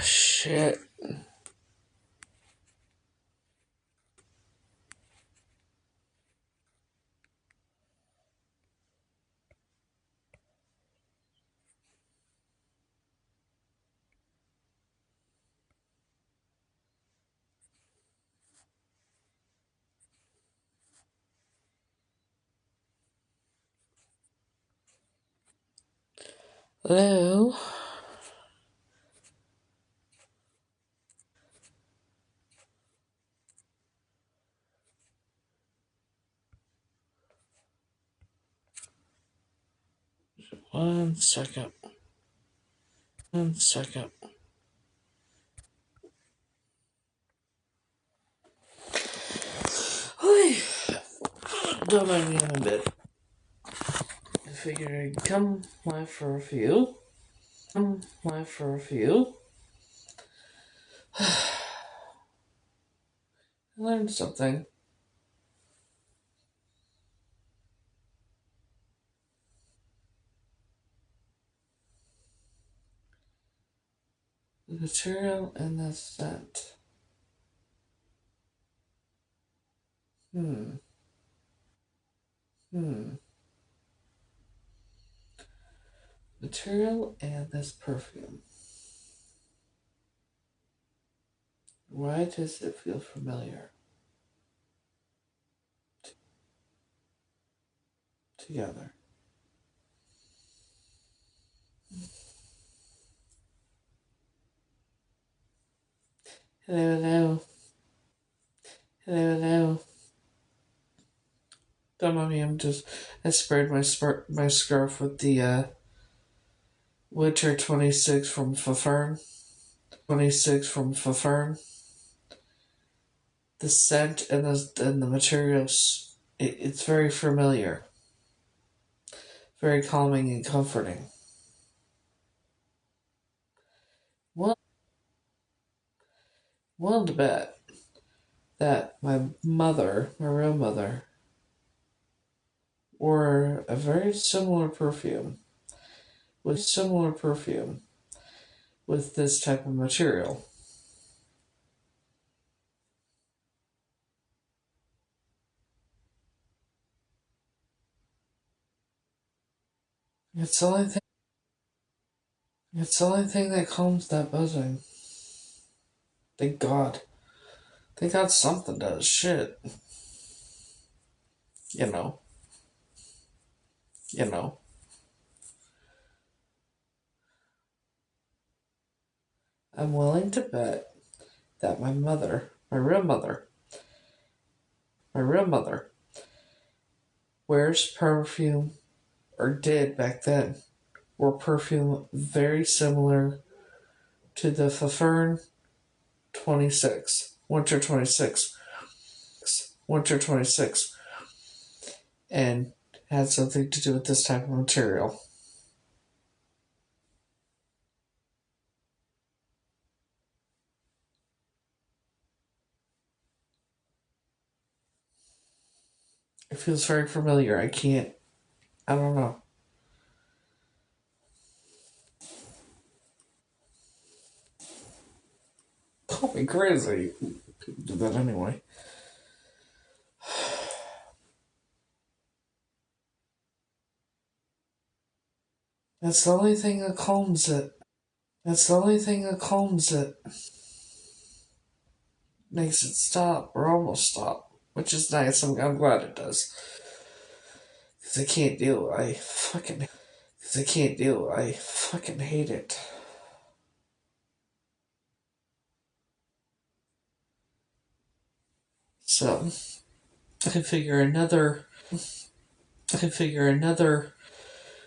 Shit. Hello? One second. One second. Hi. Don't mind me in a bit. I figured I'd come live for a few. I learned something. The material and the scent. Hmm. Material and this perfume. Why does it feel familiar? Together. Hello, hello. Hello, hello. Don't mind me, I sprayed my scarf with the Winter 26 from Fafern. The scent and the materials, it's very familiar. Very calming and comforting. Well, willing to bet that my real mother, wore a very similar perfume with this type of material. It's the only thing. It's the only thing that calms that buzzing. Thank God. Thank God something does. Shit. You know. You know. I'm willing to bet that my real mother, wears perfume, or did back then, wore perfume very similar to the Fafern 26, Winter 26, and had something to do with this type of material. It feels very familiar. I don't know. Call me crazy. People do that anyway. That's the only thing that calms it. That's the only thing that calms it. Makes it stop or almost stop. Which is nice. I'm glad it does. Because I can't deal. I fucking hate it. So, I can figure another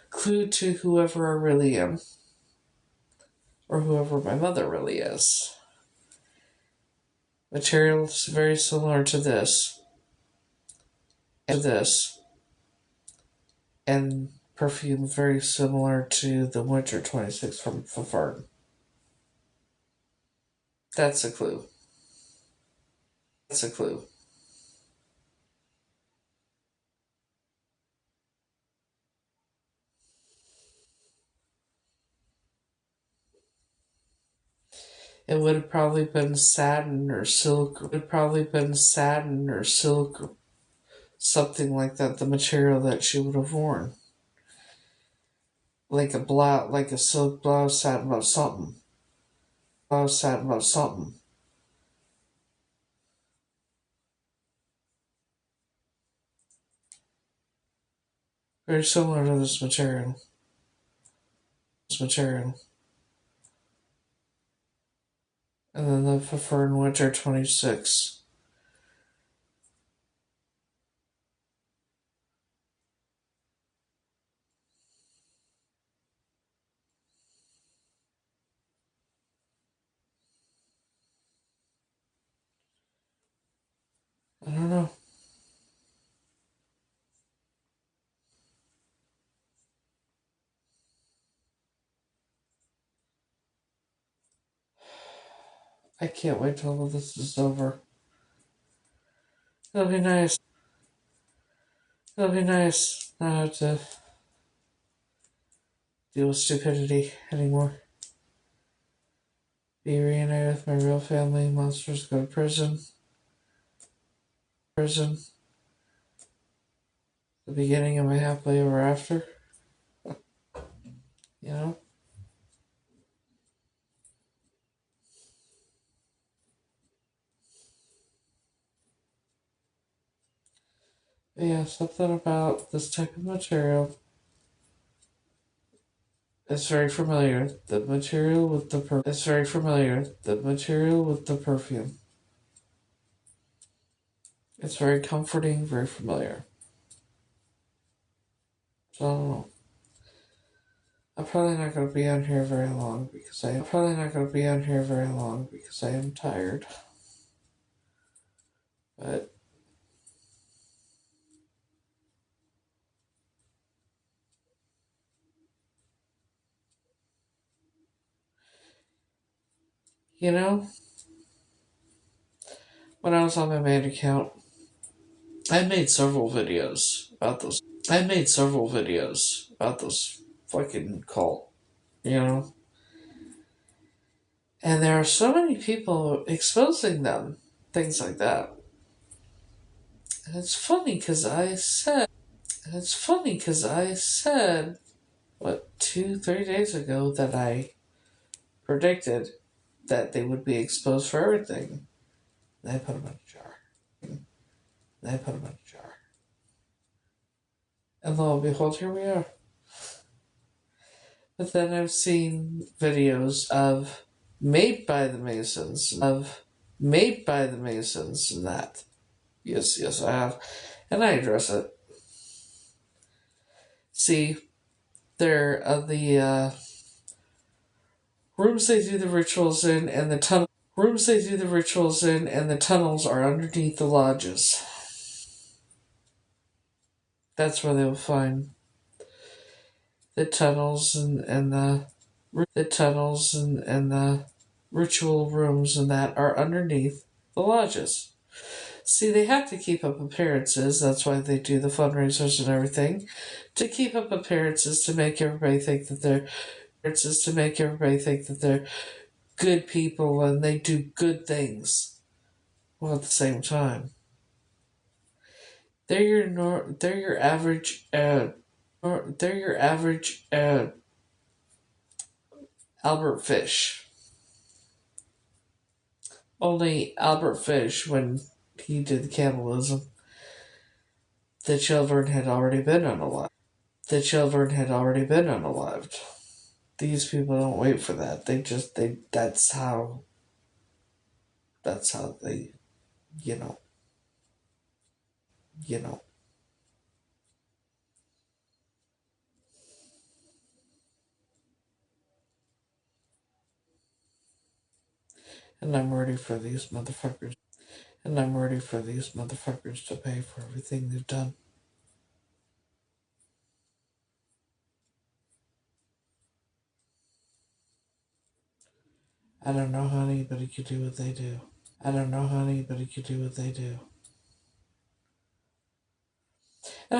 clue to whoever I really am, or whoever my mother really is. Materials very similar to this, and perfume very similar to the Winter 26 from Fafard. That's a clue. That's a clue. It would have probably been satin or silk. It would have probably been satin or silk or something like that. The material that she would have worn, like a blouse, like a silk blouse, satin about something. Blouse, satin about something. Very similar to this material. This material. And then the for in winter 26. I don't know. I can't wait till all this is over. It'll be nice. It'll be nice not have to deal with stupidity anymore. Be reunited with my real family. Monsters go to prison. Prison. The beginning of my happily ever after. You know? But yeah, something about this type of material is very familiar. The material with the it's very familiar. The material with the perfume. It's very comforting, very familiar. So I don't know. I'm probably not going to be on here very long because I'm probably not going to be on here very long because I am tired. But you know, when I was on my main account, I made several videos about those. I made several videos about this fucking cult, you know? And there are so many people exposing them, things like that. And it's funny because I said, what, 2, 3 days ago that I predicted that they would be exposed for everything. And I put them in a jar. And I put them in a jar. And lo and behold, here we are. But then I've seen videos of made by the Masons, and that. Yes, I have. And I address it. See, they're the rooms they do the rituals in and the tunnels are underneath the lodges. That's where they'll find the tunnels and the ritual rooms and that are underneath the lodges. See, they have to keep up appearances. That's why they do the fundraisers and everything, to keep up appearances, to make everybody think that they're good people and they do good things. Well, at the same time, they're your average Albert Fish. Only Albert Fish, when he did the cannibalism, the children had already been unalived. These people don't wait for that. That's how they, you know, you know. And I'm ready for these motherfuckers. And I'm ready for these motherfuckers to pay for everything they've done. I don't know how anybody could do what they do. And I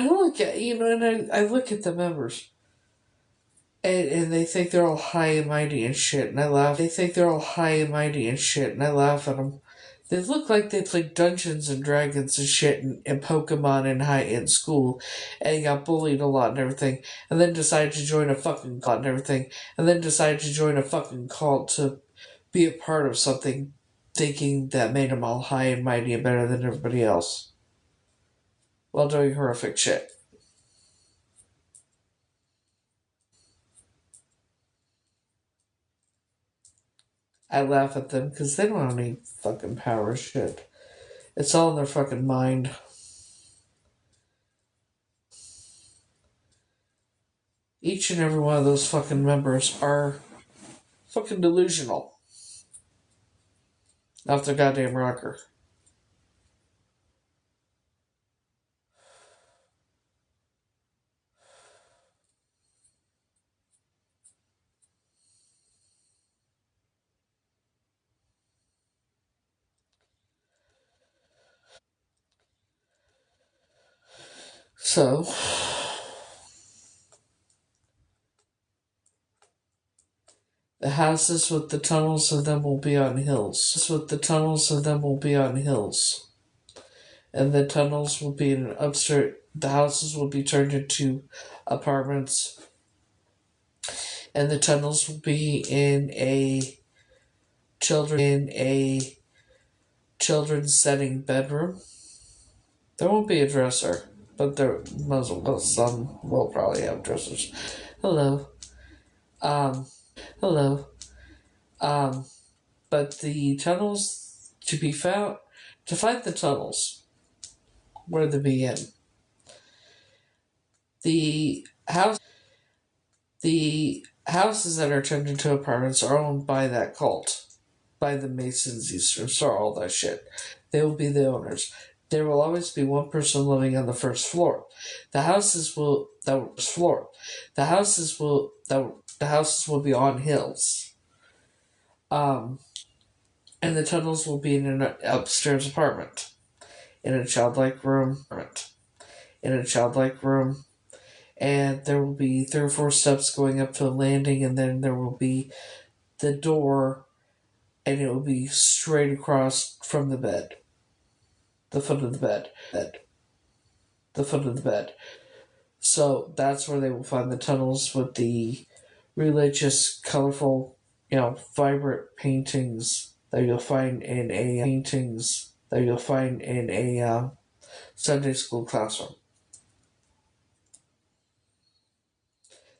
look at, and I look at the members. And they think they're all high and mighty and shit, and I laugh. They think they're all high and mighty and shit, and I laugh at them. They look like they played Dungeons and Dragons and shit and Pokemon in school, and got bullied a lot and everything, and then decided to join a fucking cult and everything, and then decided to join a fucking cult to be a part of something, thinking that made them all high and mighty and better than everybody else, while doing horrific shit. I laugh at them because they don't have any fucking power shit. It's all in their fucking mind. Each and every one of those fucking members are fucking delusional off their goddamn rocker. So, the houses with the tunnels of them will be on hills. With the tunnels of them will be on hills. And the tunnels will be in upstairs. The houses will be turned into apartments. And the tunnels will be in a children's setting bedroom. There won't be a dresser, but some will probably have dressers. Hello. Hello. But the tunnels to find the tunnels where they begin. The houses that are turned into apartments are owned by that cult, by the Masons, Eastern Star, all that shit. They will be the owners. There will always be one person living on the first floor. The houses will be on hills. And the tunnels will be in an upstairs apartment, in a childlike room, and there will be 3 or 4 steps going up to a landing, and then there will be the door, and it will be straight across from the bed, the foot of the bed. So that's where they will find the tunnels with the religious, colorful, vibrant paintings that you'll find in a Sunday school classroom.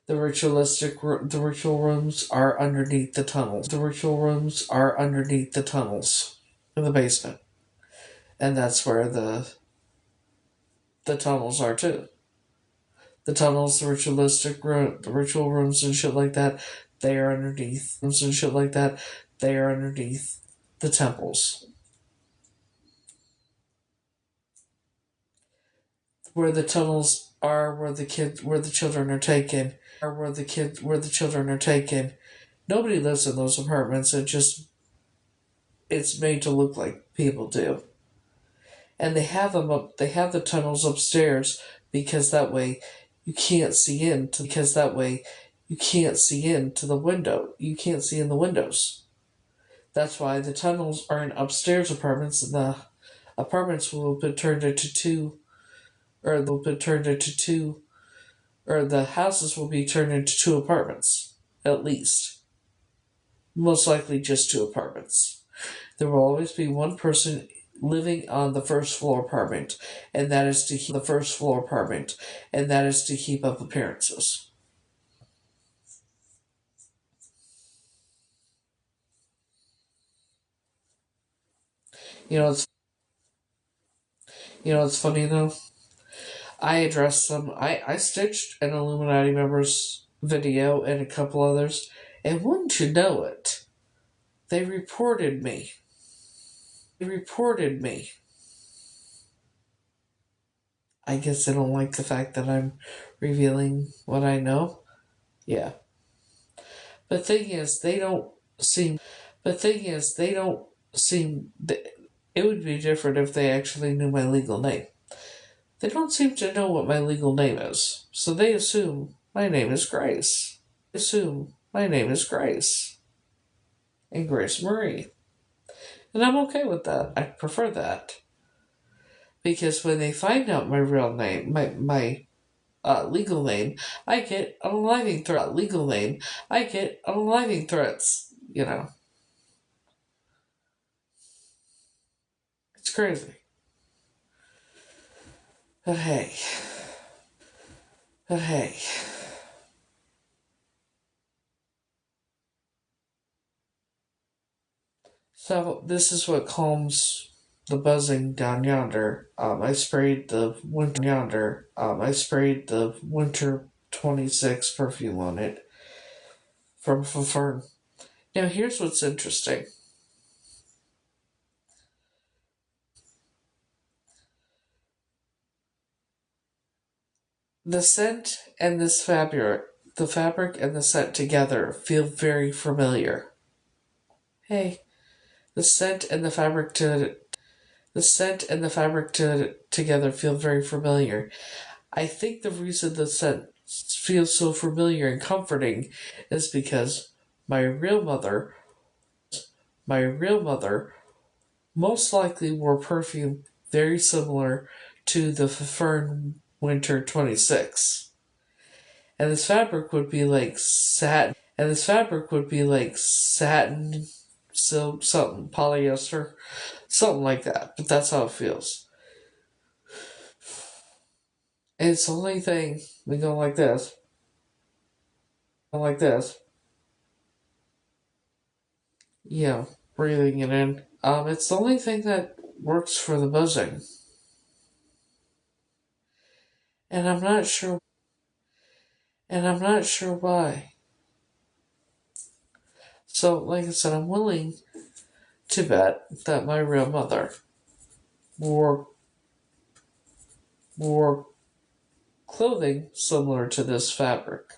The ritual rooms are underneath the tunnels. In the basement, and that's where the tunnels are too. The tunnels, the ritual rooms and shit like that, they are underneath. They are underneath the temples. Where the tunnels are, where the children are taken. Nobody lives in those apartments. It's made to look like people do. And they have the tunnels upstairs because that way you can't see into the window. You can't see in the windows. That's why the tunnels are in upstairs apartments, and the apartments will be turned into two, or the houses will be turned into 2 apartments, at least. Most likely just 2 apartments. There will always be one person living on the first floor apartment, and that is to keep up appearances. It's funny though. I addressed them. I stitched an Illuminati member's video and a couple others, and wouldn't you know it, they reported me. I guess they don't like the fact that I'm revealing what I know. Yeah. But thing is, they don't seem. It would be different if they actually knew my legal name. They don't seem to know what my legal name is, so they assume my name is Grace. assume my name is Grace and Grace Marie. And I'm okay with that. I prefer that. Because when they find out my real name, my legal name, I get unaliving threat. Legal name, I get unaliving threats. You know, it's crazy. But hey, but hey. So this is what calms the buzzing down yonder. I sprayed the winter 26 perfume on it from Fern. Now here's what's interesting. The scent and this fabric, the fabric and the scent together feel very familiar. Hey, the scent and the fabric to the scent and the fabric together feel very familiar. I think the reason the scent feels so familiar and comforting is because my real mother, my real mother, most likely wore perfume very similar to the Fern Winter 26. And this fabric would be like satin, silk, something, polyester, something like that. But that's how it feels. And it's the only thing we go like this, like this, you know, breathing it in. It's the only thing that works for the buzzing. And I'm not sure why. So, like I said, I'm willing to bet that my real mother wore wore clothing similar to this fabric,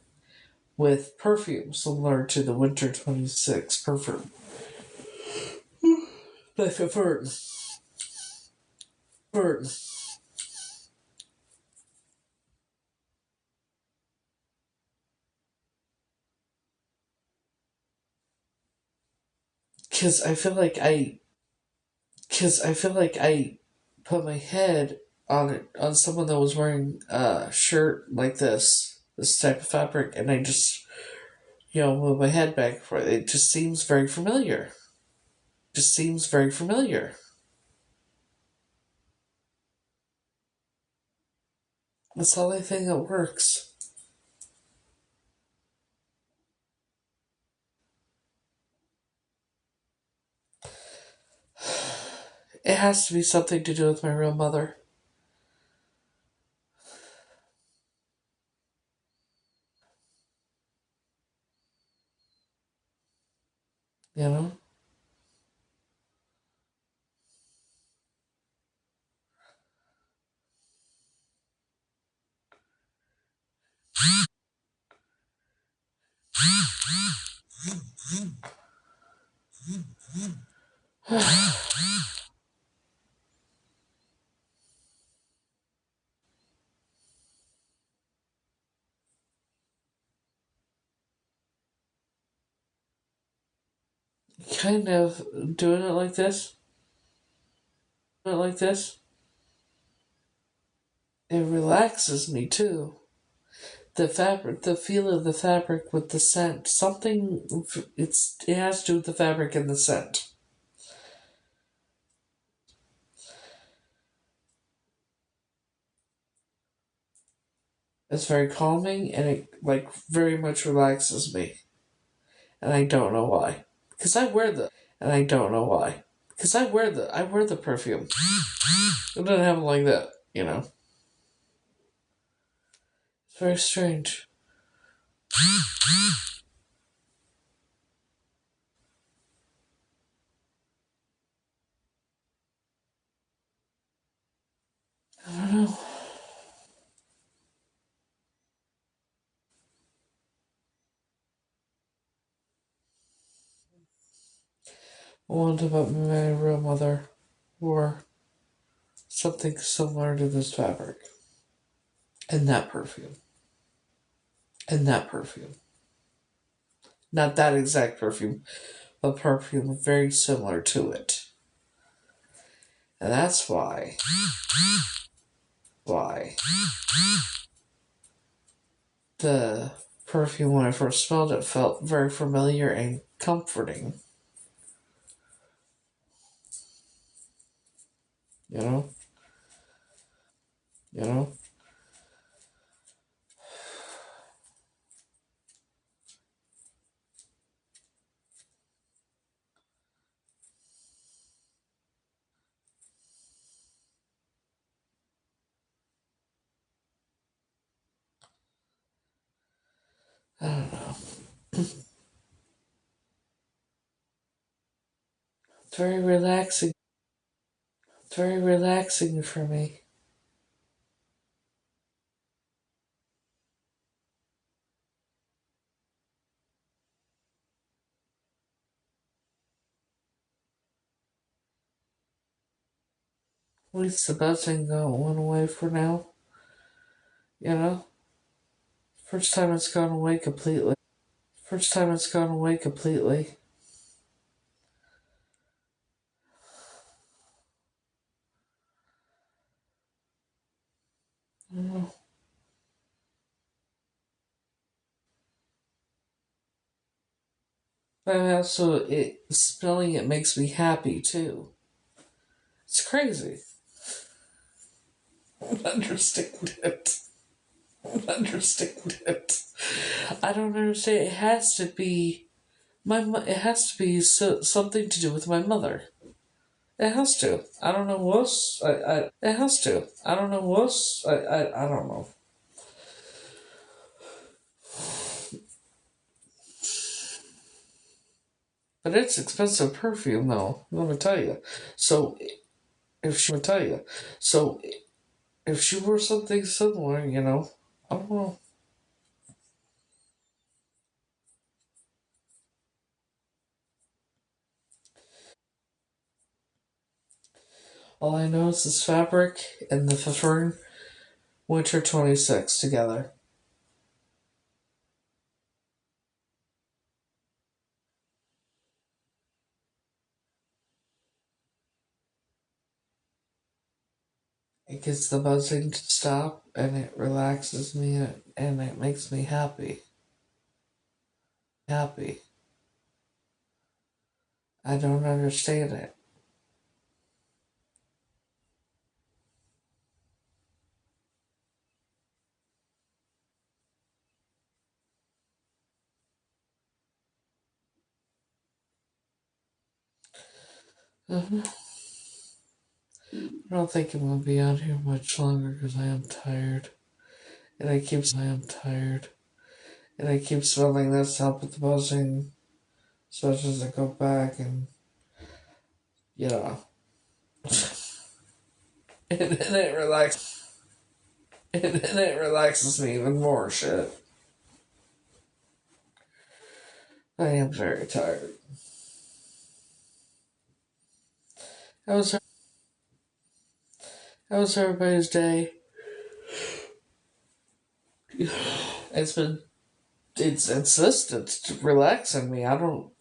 with perfume similar to the Winter 26 perfume. Like a fern. Because I feel like I put my head on someone that was wearing a shirt like this type of fabric, and I just move my head back and forth. It just seems very familiar. Just seems very familiar. That's the only thing that works. It has to be something to do with my real mother. You know. Kind of doing it like this. It relaxes me too. The fabric, the feel of the fabric with the scent, something. It has to do with the fabric and the scent. It's very calming and it very much relaxes me, and I don't know why. Because I wear the and I don't know why. Because I wear the perfume. It doesn't happen like that, you know. It's very strange. I don't know. I wonder about my real mother wore something similar to this fabric and that perfume and that perfume. Not that exact perfume, but perfume very similar to it. And that's why the perfume, when I first smelled it, felt very familiar and comforting. You know? You know? I don't know. It's very relaxing. It's very relaxing for me. At least the buzzing went away for now. You know? First time it's gone away completely. First time it's gone away completely. Mm. But also, smelling it makes me happy too. It's crazy. I don't understand it. I don't understand it. I don't understand. It has to be it has to be something to do with my mother. It has to. I don't know what. It has to. I don't know what. I don't know. But it's expensive perfume, though. Let me tell you. So so if she were something similar, I don't know. All I know is this fabric and the Fern Winter 26 together. It gets the buzzing to stop, and it relaxes me, and it makes me happy. Happy. I don't understand it. I don't think I'm gonna be on here much longer because I am tired, and I keep smelling this to help with the buzzing, so as I go back and yeah, and it relaxes me even more. Shit, I am very tired. How was how was everybody's day? It's been it's relaxing me. I don't.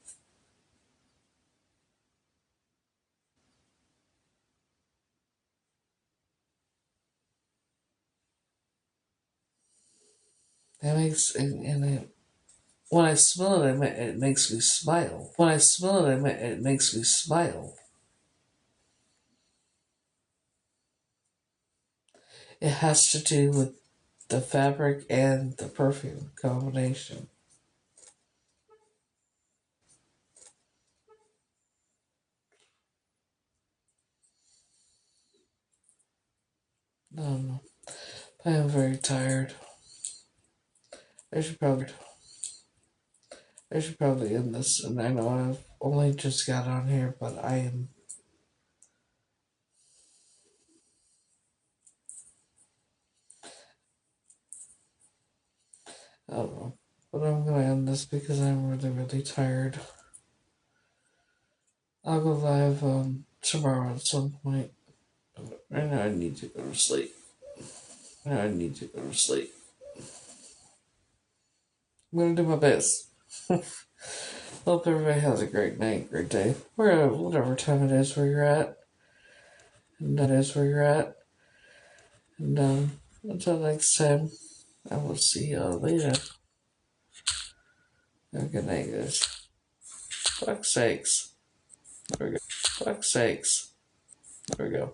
It makes and it, when I smell it, it makes me smile. When I smell it, it makes me smile. It has to do with the fabric and the perfume combination. I don't know. I am very tired. I should probably end this. And I know I've only just got on here, but I am. I don't know. But I'm gonna end this because I'm really really tired. I'll go live tomorrow at some point. Right now I need to go to sleep. I'm gonna do my best. Hope everybody has a great night, great day, whatever time it is where you're at. And until next time, I will see y'all later. Have a good night, guys. Fuck's sakes. There we go.